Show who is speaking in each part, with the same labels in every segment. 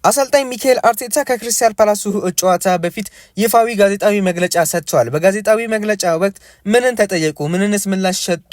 Speaker 1: አሰልጣኝ ሚካኤል አርቴታ ከክሪስታል ፓላሱ ጨዋታ በፊት ይፋዊ ጋዜጣዊ መግለጫ ሰጥቷል። በጋዜጣዊ መግለጫ ወቅት ምንን ተጠየቁ፣ ምንንስ ምላሽ ሰጡ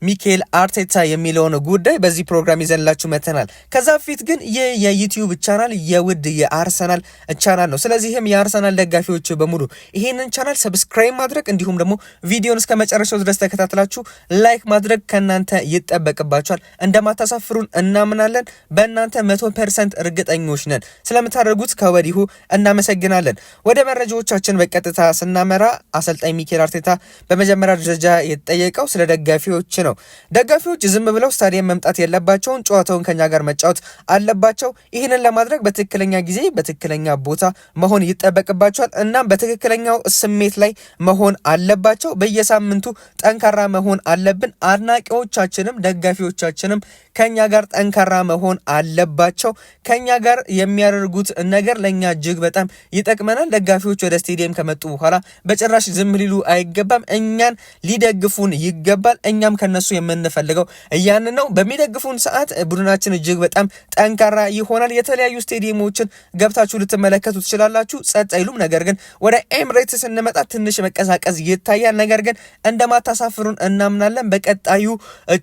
Speaker 1: ሚካኤል አርቴታ የሚለውን ጉዳይ በዚህ ፕሮግራም ይዘንላችሁ መተናል። ከዛ በፊት ግን ይህ የዩቲዩብ ቻናል የውድ የአርሰናል ቻናል ነው። ስለዚህም የአርሰናል ደጋፊዎች በሙሉ ይሄንን ቻናል ሰብስክራይብ ማድረግ እንዲሁም ደግሞ ቪዲዮን እስከ መጨረሻው ድረስ ተከታትላችሁ ላይክ ማድረግ ከናንተ ይጠበቅባችኋል። እንደማታሳፍሩን እናምናለን። በእናንተ 100% እርግጠኞች ነን። ስለምታደርጉት ከወዲሁ እናመሰግናለን። ወደ መረጃዎቻችን በቀጥታ ስናመራ አሰልጣኝ ሚካኤል አርቴታ በመጀመሪያ ደረጃ የተጠየቀው ስለ ደጋፊዎች ነው። ደጋፊዎች ዝም ብለው ስታዲየም መምጣት የለባቸውን፣ ጨዋታውን ከኛ ጋር መጫወት አለባቸው። ይህንን ለማድረግ በትክክለኛ ጊዜ በትክክለኛ ቦታ መሆን ይጠበቅባቸዋል። እናም በትክክለኛው ስሜት ላይ መሆን አለባቸው። በየሳምንቱ ጠንካራ መሆን አለብን። አድናቂዎቻችንም ደጋፊዎቻችንም ከኛ ጋር ጠንካራ መሆን አለባቸው። ከኛ ጋር የሚያደርጉት ነገር ለኛ እጅግ በጣም ይጠቅመናል። ደጋፊዎች ወደ ስቴዲየም ከመጡ በኋላ በጭራሽ ዝም ሊሉ አይገባም። እኛን ሊደግፉን ይገባል። እኛም ከነሱ የምንፈልገው ያን ነው። በሚደግፉን ሰዓት ቡድናችን እጅግ በጣም ጠንካራ ይሆናል። የተለያዩ ስቴዲየሞችን ገብታችሁ ልትመለከቱ ትችላላችሁ። ጸጥ አይሉም። ነገር ግን ወደ ኤምሬትስ ስንመጣ ትንሽ መቀሳቀስ ይታያል። ነገር ግን እንደማታሳፍሩን እናምናለን። በቀጣዩ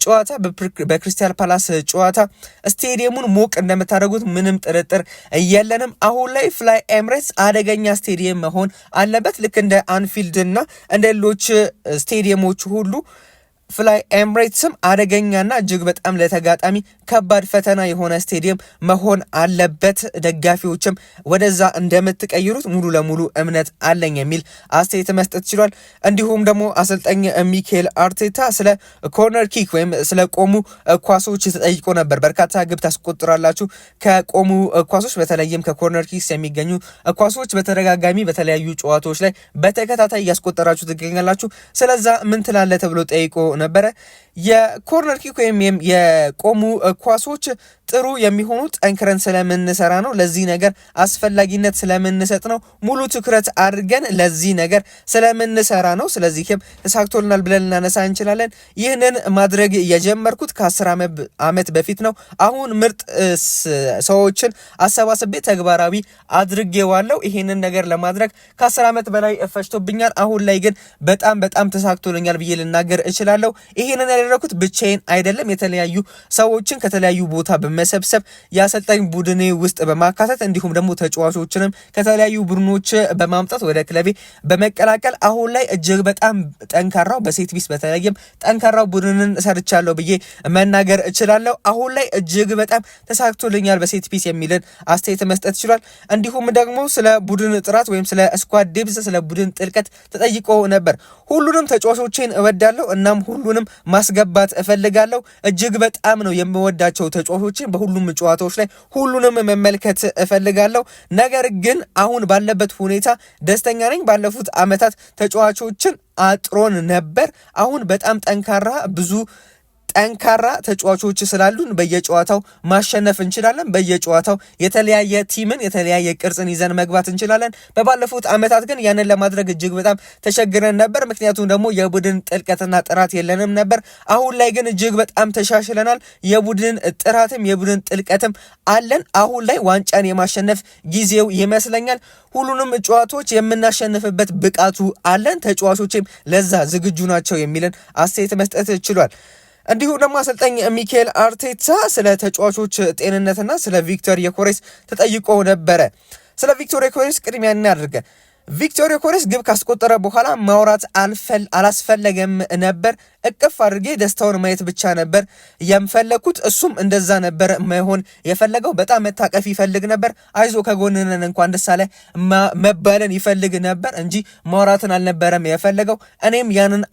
Speaker 1: ጨዋታ በክሪስታል ፓላስ ጨዋታ ስቴዲየሙን ሞቅ እንደምታደርጉት ምንም ጥርጥር የለንም። አሁን ላይ ፍላይ ኤምሬትስ አደገኛ ስቴዲየም መሆን አለበት። ልክ እንደ አንፊልድ እና እንደ ሌሎች ስቴዲየሞች ሁሉ ፍላይ ኤምሬትስም አደገኛና እጅግ በጣም ለተጋጣሚ ከባድ ፈተና የሆነ ስቴዲየም መሆን አለበት። ደጋፊዎችም ወደዛ እንደምትቀይሩት ሙሉ ለሙሉ እምነት አለኝ የሚል አስተያየት መስጠት ችሏል። እንዲሁም ደግሞ አሰልጣኝ ሚካኤል አርቴታ ስለ ኮርነር ኪክ ወይም ስለ ቆሙ ኳሶች ተጠይቆ ነበር። በርካታ ግብ ታስቆጥራላችሁ ከቆሙ ኳሶች፣ በተለይም ከኮርነር ኪክስ የሚገኙ ኳሶች በተደጋጋሚ በተለያዩ ጨዋታዎች ላይ በተከታታይ እያስቆጠራችሁ ትገኛላችሁ። ስለዛ ምን ትላለህ ተብሎ ጠይቆ ነበረ። የኮርነር ኪክ ወይም የቆሙ ኳሶች ጥሩ የሚሆኑ ጠንክረን ስለምንሰራ ነው። ለዚህ ነገር አስፈላጊነት ስለምንሰጥ ነው። ሙሉ ትኩረት አድርገን ለዚህ ነገር ስለምንሰራ ነው። ስለዚህም ተሳክቶልናል ብለን ልናነሳ እንችላለን። ይህንን ማድረግ የጀመርኩት ከ10 ዓመት በፊት ነው። አሁን ምርጥ ሰዎችን አሰባስቤ ተግባራዊ አድርጌዋለሁ። ይህንን ነገር ለማድረግ ከ10 ዓመት በላይ ፈጅቶብኛል። አሁን ላይ ግን በጣም ተሳክቶልኛል ብዬ ልናገር እችላለሁ። ይህንን ያደረኩት ብቻዬን አይደለም። የተለያዩ ሰዎችን ከተለያዩ ቦታ በመሰብሰብ የአሰልጣኝ ቡድኔ ውስጥ በማካተት እንዲሁም ደግሞ ተጫዋቾችንም ከተለያዩ ቡድኖች በማምጣት ወደ ክለቤ በመቀላቀል አሁን ላይ እጅግ በጣም ጠንካራው በሴት ፒስ በተለይም ጠንካራው ቡድንን ሰርቻለሁ ብዬ መናገር እችላለሁ። አሁን ላይ እጅግ በጣም ተሳክቶልኛል በሴት ፒስ የሚልን አስተያየት መስጠት ይችላል። እንዲሁም ደግሞ ስለ ቡድን ጥራት ወይም ስለ ስኳድ ዴፕዝ ስለ ቡድን ጥልቀት ተጠይቆ ነበር። ሁሉንም ተጫዋቾችን እወዳለሁ እናም ሁሉንም ማስገባት እፈልጋለሁ። እጅግ በጣም ነው የምወዳቸው ተጫዋቾችን በሁሉም ጨዋታዎች ላይ ሁሉንም መመልከት እፈልጋለሁ። ነገር ግን አሁን ባለበት ሁኔታ ደስተኛ ነኝ። ባለፉት ዓመታት ተጫዋቾችን አጥሮን ነበር። አሁን በጣም ጠንካራ ተጫዋቾች ስላሉን በየጨዋታው ማሸነፍ እንችላለን። በየጨዋታው የተለያየ ቲምን የተለያየ ቅርጽን ይዘን መግባት እንችላለን። በባለፉት ዓመታት ግን ያንን ለማድረግ እጅግ በጣም ተቸግረን ነበር። ምክንያቱም ደግሞ የቡድን ጥልቀትና ጥራት የለንም ነበር። አሁን ላይ ግን እጅግ በጣም ተሻሽለናል። የቡድን ጥራትም የቡድን ጥልቀትም አለን። አሁን ላይ ዋንጫን የማሸነፍ ጊዜው ይመስለኛል። ሁሉንም ጨዋታዎች የምናሸንፍበት ብቃቱ አለን። ተጫዋቾችም ለዛ ዝግጁ ናቸው የሚልን አስተያየት መስጠት ችሏል። እንዲሁም ደግሞ አሰልጣኝ ሚካኤል አርቴታ ስለ ተጫዋቾች ጤንነትና ስለ ቪክቶር ዮኬሬስ ተጠይቆ ነበረ። ስለ ቪክቶር ዮኬሬስ ቅድሚያ እናድርገ። ቪክቶር ዮኬሬስ ግብ ካስቆጠረ በኋላ ማውራት አላስፈለገም ነበር። እቅፍ አድርጌ ደስታውን ማየት ብቻ ነበር የምፈለኩት። እሱም እንደዛ ነበር መሆን የፈለገው። በጣም መታቀፍ ይፈልግ ነበር። አይዞ ከጎንነን እንኳን ደስ አለ መባለን ይፈልግ ነበር እንጂ ማውራትን አልነበረም የፈለገው። እኔም ያንን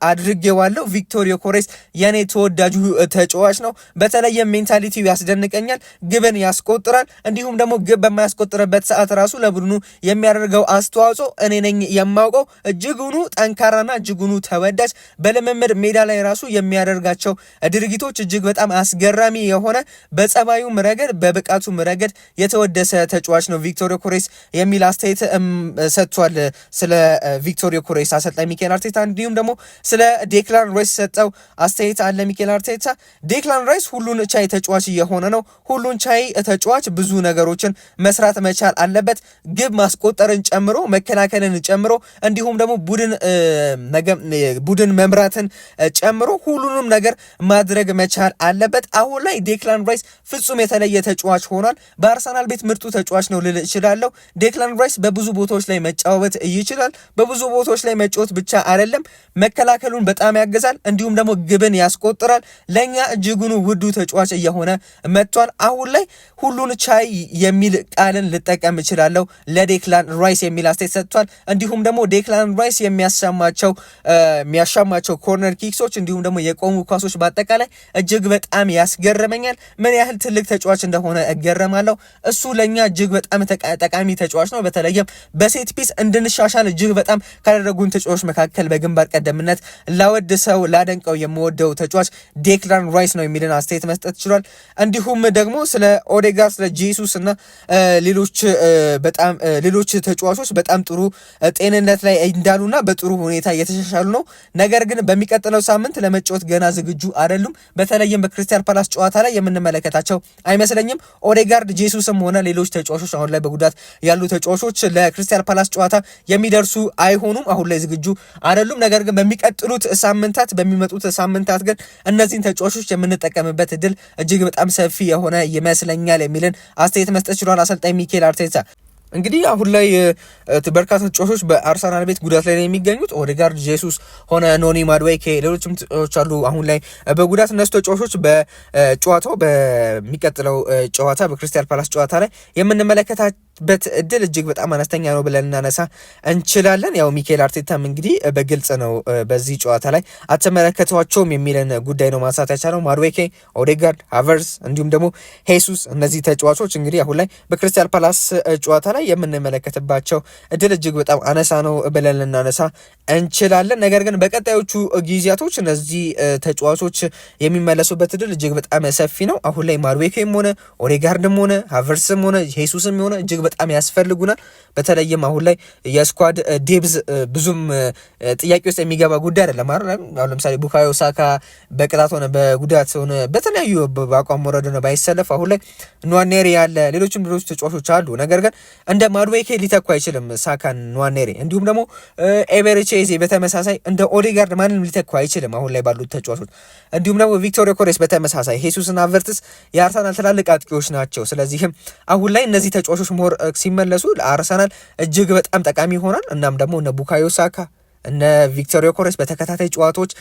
Speaker 1: አድርጌዋለሁ። ቪክቶር ዮኬሬስ የኔ ተወዳጁ ተጫዋች ነው። በተለየ ሜንታሊቲው ያስደንቀኛል። ግብን ያስቆጥራል። እንዲሁም ደግሞ ግብ በማያስቆጥርበት ሰዓት ራሱ ለቡድኑ የሚያደርገው አስተዋጽኦ እኔ ነኝ የማውቀው። እጅጉኑ ጠንካራና እጅጉኑ ተወዳጅ በልምምድ ልምምድ ሜዳ ላይ ራሱ የሚያደርጋቸው ድርጊቶች እጅግ በጣም አስገራሚ የሆነ በጸባዩም ረገድ በብቃቱም ረገድ የተወደሰ ተጫዋች ነው ቪክቶር ዮኬሬስ የሚል አስተያየት ሰጥቷል። ስለ ቪክቶር ዮኬሬስ አሰልጣኝ ሚኬል አርቴታ እንዲሁም ደግሞ ስለ ዴክላን ራይስ ሰጠው አስተያየት አለ። ሚኬል አርቴታ ዴክላን ራይስ ሁሉን ቻይ ተጫዋች እየሆነ ነው። ሁሉን ቻይ ተጫዋች ብዙ ነገሮችን መስራት መቻል አለበት። ግብ ማስቆጠርን ጨምሮ መከላከልን ጨምሮ እንዲሁም ደግሞ ቡድን መምራትን ጨምሮ ሁሉንም ነገር ማድረግ መቻል አለበት። አሁን ላይ ዴክላን ራይስ ፍጹም የተለየ ተጫዋች ሆኗል። በአርሰናል ቤት ምርጡ ተጫዋች ነው ልል እችላለሁ። ዴክላን ራይስ በብዙ ቦታዎች ላይ መጫወት ይችላል። በብዙ ቦታዎች ላይ መጫወት ብቻ አይደለም፣ መከላከሉን በጣም ያገዛል፣ እንዲሁም ደግሞ ግብን ያስቆጥራል። ለኛ እጅጉኑ ውዱ ተጫዋች እየሆነ መጥቷል። አሁን ላይ ሁሉን ቻይ የሚል ቃልን ልጠቀም እችላለሁ ለዴክላን ራይስ የሚል አስተያየት ሰጥቷል። እንዲሁም ደግሞ ዴክላን ራይስ የሚያሻማቸው ኮርነር ኪክሶች እንዲሁም ደግሞ የቆሙ ኳሶች በአጠቃላይ እጅግ በጣም ያስገርመኛል። ምን ያህል ትልቅ ተጫዋች እንደሆነ እገረማለሁ። እሱ ለኛ እጅግ በጣም ጠቃሚ ተጫዋች ነው። በተለይም በሴት ፒስ እንድንሻሻል እጅግ በጣም ካደረጉን ተጫዋቾች መካከል በግንባር ቀደምነት ላወድሰው ላደንቀው የምወደው ተጫዋች ዴክላን ራይስ ነው የሚልን አስተያየት መስጠት ችሏል። እንዲሁም ደግሞ ስለ ኦዴጋርድ፣ ስለ ጄሱስ እና ሌሎች ተጫዋቾች በጣም ጥሩ ጤንነት ላይ እንዳሉና በጥሩ ሁኔታ እየተሻሻሉ ነው። ነገር ግን በሚቀጥለው ሳምንት ለመጫወት ገና ዝግጁ አይደሉም። በተለይም በክሪስታል ፓላስ ጨዋታ ላይ የምንመለከታቸው አይመስለኝም። ኦዴጋርድ፣ ጄሱስም ሆነ ሌሎች ተጫዋቾች አሁን ላይ በጉዳት ያሉ ተጫዋቾች ለክሪስታል ፓላስ ጨዋታ የሚደርሱ አይሆኑም። አሁን ላይ ዝግጁ አይደሉም። ነገር ግን በሚመጡት ሳምንታት ግን እነዚህን ተጫዋቾች የምንጠቀምበት እድል እጅግ በጣም ሰፊ የሆነ ይመስለኛል የሚልን አስተያየት መስጠት ችሏል አሰልጣኝ ሚኬል አርቴታ። እንግዲህ አሁን ላይ በርካታ ተጫዋቾች በአርሰናል ቤት ጉዳት ላይ ነው የሚገኙት። ኦዴጋርድ፣ ጄሱስ ሆነ ኖኒ ማድዌኬ ሌሎችም ተጫዋቾች አሉ አሁን ላይ በጉዳት። እነሱ ተጫዋቾች በጨዋታው በሚቀጥለው ጨዋታ በክሪስታል ፓላስ ጨዋታ ላይ የምንመለከታበት እድል እጅግ በጣም አነስተኛ ነው ብለን እናነሳ እንችላለን። ያው ሚኬል አርቴታም እንግዲህ በግልጽ ነው በዚህ ጨዋታ ላይ አትመለከቷቸውም የሚለን ጉዳይ ነው ማንሳት ያቻለው። ማድዌኬ፣ ኦዴጋርድ፣ ሃቨርትዝ እንዲሁም ደግሞ ሄሱስ እነዚህ ተጫዋቾች እንግዲህ አሁን ላይ በክሪስታል ፓላስ ጨዋታ ላይ የምንመለከትባቸው እድል እጅግ በጣም አነሳ ነው ብለን ልናነሳ እንችላለን። ነገር ግን በቀጣዮቹ ጊዜያቶች እነዚህ ተጫዋቾች የሚመለሱበት እድል እጅግ በጣም ሰፊ ነው። አሁን ላይ ማድዌኬም ሆነ ኦዴጋርድም ሆነ ሃቨርትዝም ሆነ ሄሱስም ሆነ እጅግ በጣም ያስፈልጉናል። በተለይም አሁን ላይ የስኳድ ዴብዝ ብዙም ጥያቄ ውስጥ የሚገባ ጉዳይ አይደለም አይደል? አሁን ለምሳሌ ቡካዮ ሳካ በቅጣት ሆነ በጉዳት ሆነ በተለያዩ በአቋም ወረድ ሆነ ባይሰለፍ አሁን ላይ ኗኔሪ ያለ ሌሎች ተጫዋቾች አሉ። ነገር ግን እንደ ማድዌኬ ሊተኩ አይችልም ሳካን፣ ኗኔሪ እንዲሁም ደግሞ ኤቤሬቺዜ በተመሳሳይ እንደ ኦዴጋርድ ማንንም ሊተኩ አይችልም አሁን ላይ ባሉት ተጫዋቾች። እንዲሁም ደግሞ ቪክቶር ዮኬሬስ በተመሳሳይ ሄሱስና ሃቨርትዝ የአርሰናል ትላልቅ አጥቂዎች ናቸው። ስለዚህም አሁን ላይ እነዚህ ተጫዋቾች ሞር ሲመለሱ ለአርሰናል እጅግ በጣም ጠቃሚ ይሆናል። እናም ደግሞ እነ ቡካዮ ሳካ እነ ቪክቶር ዮኬሬስ በተከታታይ ጨዋታዎች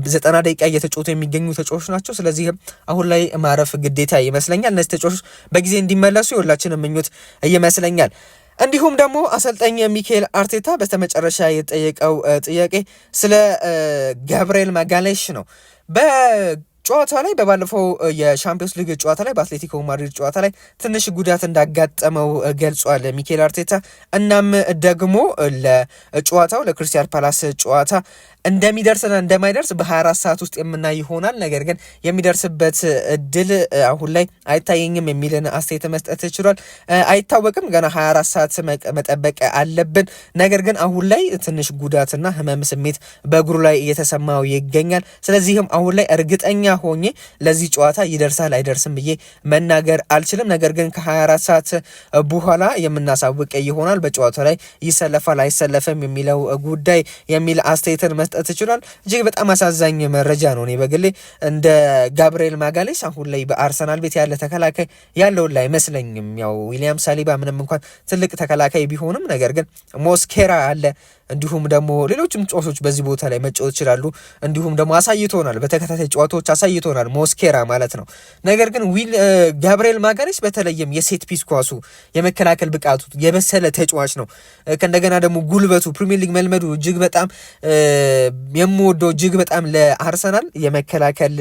Speaker 1: 90 ደቂቃ እየተጫወቱ የሚገኙ ተጫዋቾች ናቸው። ስለዚህም አሁን ላይ ማረፍ ግዴታ ይመስለኛል። እነዚህ ተጫዋቾች በጊዜ እንዲመለሱ የሁላችንም ምኞት ይመስለኛል። እንዲሁም ደግሞ አሰልጣኝ ሚኬል አርቴታ በስተመጨረሻ የጠየቀው ጥያቄ ስለ ጋብርኤል ማጋሌሽ ነው። ጨዋታ ላይ በባለፈው የሻምፒዮንስ ሊግ ጨዋታ ላይ በአትሌቲኮ ማድሪድ ጨዋታ ላይ ትንሽ ጉዳት እንዳጋጠመው ገልጿል ሚኬል አርቴታ። እናም ደግሞ ለጨዋታው ለክሪስታል ፓላስ ጨዋታ እንደሚደርስና እንደማይደርስ በ24 ሰዓት ውስጥ የምናይ ይሆናል። ነገር ግን የሚደርስበት እድል አሁን ላይ አይታየኝም የሚልን አስተያየት መስጠት ችሏል። አይታወቅም፣ ገና 24 ሰዓት መጠበቅ አለብን። ነገር ግን አሁን ላይ ትንሽ ጉዳትና ህመም ስሜት በእግሩ ላይ እየተሰማው ይገኛል። ስለዚህም አሁን ላይ እርግጠኛ ሆኜ ለዚህ ጨዋታ ይደርሳል አይደርስም ብዬ መናገር አልችልም። ነገር ግን ከ24 ሰዓት በኋላ የምናሳውቅ ይሆናል በጨዋታው ላይ ይሰለፋል አይሰለፍም የሚለው ጉዳይ የሚል አስተያየትን መስጠት ይችላል። እጅግ በጣም አሳዛኝ መረጃ ነው። እኔ በግሌ እንደ ጋብርኤል ማጋሌሽ አሁን ላይ በአርሰናል ቤት ያለ ተከላካይ ያለውን ላይ አይመስለኝም። ያው ዊሊያም ሳሊባ ምንም እንኳን ትልቅ ተከላካይ ቢሆንም ነገር ግን ሞስኬራ አለ፣ እንዲሁም ደግሞ ሌሎችም ተጫዋቾች በዚህ ቦታ ላይ መጫወት ይችላሉ። እንዲሁም ደግሞ አሳይቶናል፣ በተከታታይ ጨዋታዎች አሳይቶናል ሞስኬራ ማለት ነው። ነገር ግን ጋብርኤል ማጋሌሽ በተለይም የሴት ፒስ ኳሱ የመከላከል ብቃቱ የበሰለ ተጫዋች ነው። ከእንደገና ደግሞ ጉልበቱ ፕሪሚየር ሊግ መልመዱ እጅግ በጣም የምወደው እጅግ በጣም ለአርሰናል የመከላከል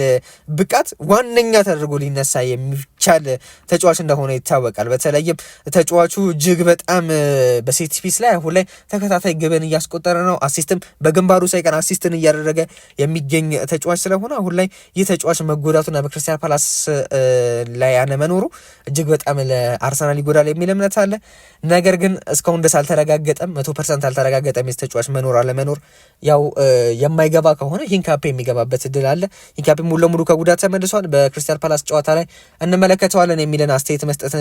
Speaker 1: ብቃት ዋነኛ ተደርጎ ሊነሳ የሚቻል ተጫዋች እንደሆነ ይታወቃል። በተለይም ተጫዋቹ እጅግ በጣም በሴት ፒስ ላይ አሁን ላይ ተከታታይ ግብን እያስቆጠረ ነው። አሲስትም በግንባሩ ሳይቀር አሲስትን እያደረገ የሚገኝ ተጫዋች ስለሆነ አሁን ላይ ይህ ተጫዋች መጎዳቱና በክሪስታል ፓላስ ላይ ያለመኖሩ እጅግ በጣም ለአርሰናል ይጎዳል የሚል እምነት አለ። ነገር ግን እስካሁን ደስ አልተረጋገጠም፣ 100% አልተረጋገጠም። የዚህ ተጫዋች መኖር አለመኖር ያው የማይገባ ከሆነ ሂንካፔ የሚገባበት እድል አለ። ሂንካፔ ሙሉ ለሙሉ ከጉዳት ተመልሷል። በክሪስታል ፓላስ ጨዋታ ላይ እንመለከተዋለን የሚልን አስተያየት መስጠት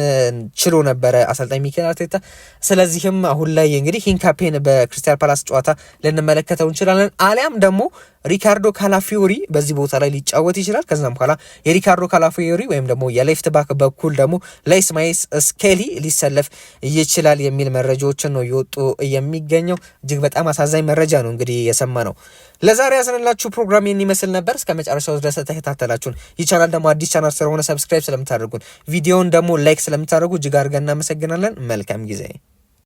Speaker 1: ችሎ ነበረ አሰልጣኝ ሚኬል አርቴታ። ስለዚህም አሁን ላይ እንግዲህ ሂንካፔን በክሪስታል ፓላስ ጨዋታ ልንመለከተው እንችላለን። አሊያም ደግሞ ሪካርዶ ካላፊዮሪ በዚህ ቦታ ላይ ሊጫወት ይችላል። ከዛም በኋላ የሪካርዶ ካላፊዮሪ ወይም ደግሞ የሌፍት ባክ በኩል ደግሞ ለኢስማኤል ስኬሊ ሊሰለፍ ይችላል የሚል መረጃዎችን ነው እየወጡ የሚገኘው። እጅግ በጣም አሳዛኝ መረጃ ነው እንግዲህ የሰማ ነው። ለዛሬ ያዘንላችሁ ፕሮግራም ይህን ይመስል ነበር። እስከ መጨረሻው ድረስ ተከታተላችሁን። ይህ ቻናል ደግሞ አዲስ ቻናል ስለሆነ ሰብስክራይብ ስለምታደርጉን፣ ቪዲዮውን ደግሞ ላይክ ስለምታደርጉ እጅግ አድርገን እናመሰግናለን። መልካም ጊዜ